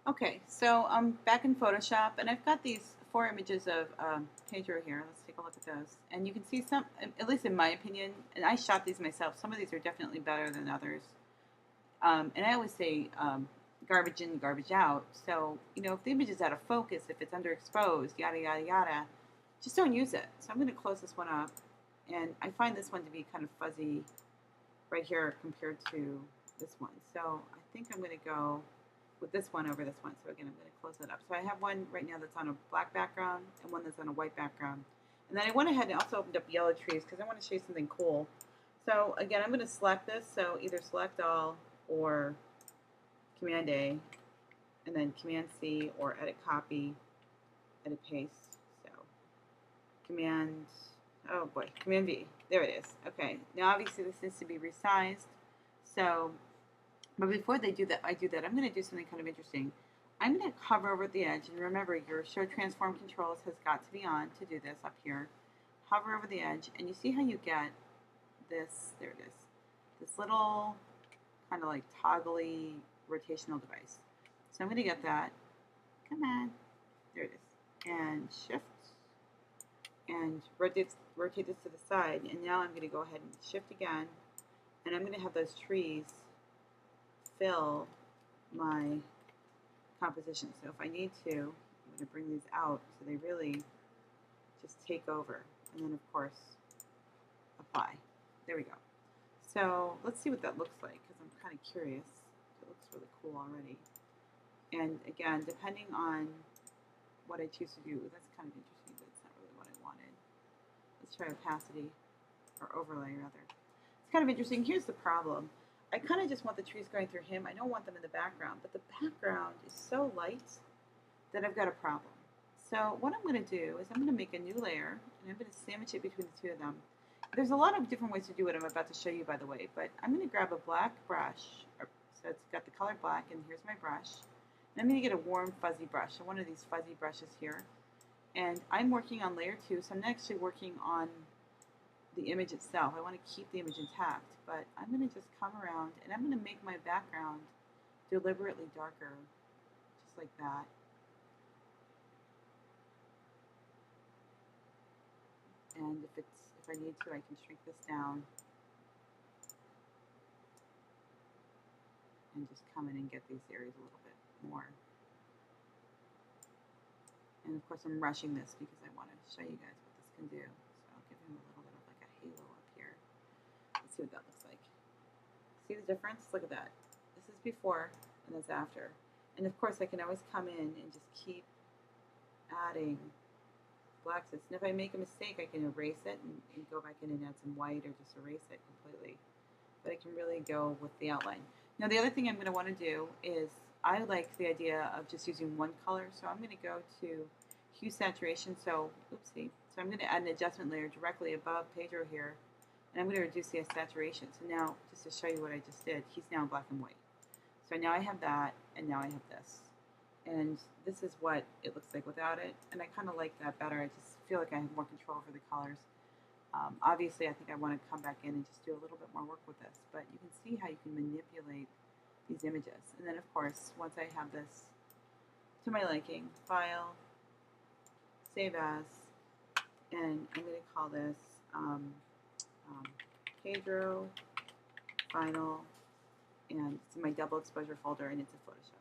Okay, so I'm back in Photoshop, and I've got these four images of Pedro here. Let's take a look at those. And you can see some, at least in my opinion, and I shot these myself, some of these are definitely better than others. And I always say garbage in, garbage out. So, if the image is out of focus, if it's underexposed, yada, yada, yada, just don't use it. So I'm going to close this one up. And I find this one to be kind of fuzzy right here compared to this one. So I think I'm going to go with this one over this one. So again, I'm going to close that up. So I have one right now that's on a black background and one that's on a white background. And then I went ahead and also opened up yellow trees because I want to show you something cool. So again, I'm going to select this. So either select all or Command A, and then Command C or edit copy, edit paste. So Command, oh boy, Command V. There it is. Okay, now obviously this needs to be resized. So, but before they do that, I'm going to do something kind of interesting. I'm going to hover over the edge, and remember your Show Transform Controls has got to be on to do this up here. Hover over the edge, and you see how you get this, there it is, this little kind of like toggly rotational device. So I'm going to get that. Come on. There it is. And shift and rotate this to the side. And now I'm going to go ahead and shift again. And I'm going to have those trees fill my composition. So if I need to, I'm going to bring these out so they really just take over. And then, of course, apply. There we go. So let's see what that looks like because I'm kind of curious. It looks really cool already. And again, depending on what I choose to do, that's kind of interesting, but it's not really what I wanted. Let's try opacity, or overlay rather. It's kind of interesting. Here's the problem. I kind of just want the trees going through him. I don't want them in the background, but the background is so light that I've got a problem. So what I'm going to do is I'm going to make a new layer, and I'm going to sandwich it between the two of them. There's a lot of different ways to do what I'm about to show you, by the way, but I'm going to grab a black brush, so it's got the color black, and here's my brush. And I'm going to get a warm fuzzy brush, so one of these fuzzy brushes here. And I'm working on layer 2, so I'm actually working on the image itself. I want to keep the image intact, but I'm going to just come around, and I'm going to make my background deliberately darker, just like that. And if I need to, I can shrink this down and just come in and get these areas a little bit more. And of course I'm rushing this because I want to show you guys what this can do. So I'll give him a little bit of like a halo up here. Let's see what that looks like. See the difference? Look at that. This is before and this after. And of course I can always come in and just keep adding blacks. And if I make a mistake, I can erase it and go back in and add some white or just erase it completely. But I can really go with the outline. Now the other thing I'm going to want to do is I like the idea of just using one color. So I'm going to go to hue saturation. So, oopsie. So I'm going to add an adjustment layer directly above Pedro here. And I'm going to reduce the saturation. So now, just to show you what I just did, he's now in black and white. So now I have that, and now I have this. And this is what it looks like without it. And I kind of like that better. I just feel like I have more control over the colors. Obviously, I think I want to come back in and just do a little bit more work with this. But you can see how you can manipulate these images. And then, of course, once I have this to my liking, File, Save As, and I'm going to call this Pedro Final, and it's in my double exposure folder, and it's a Photoshop.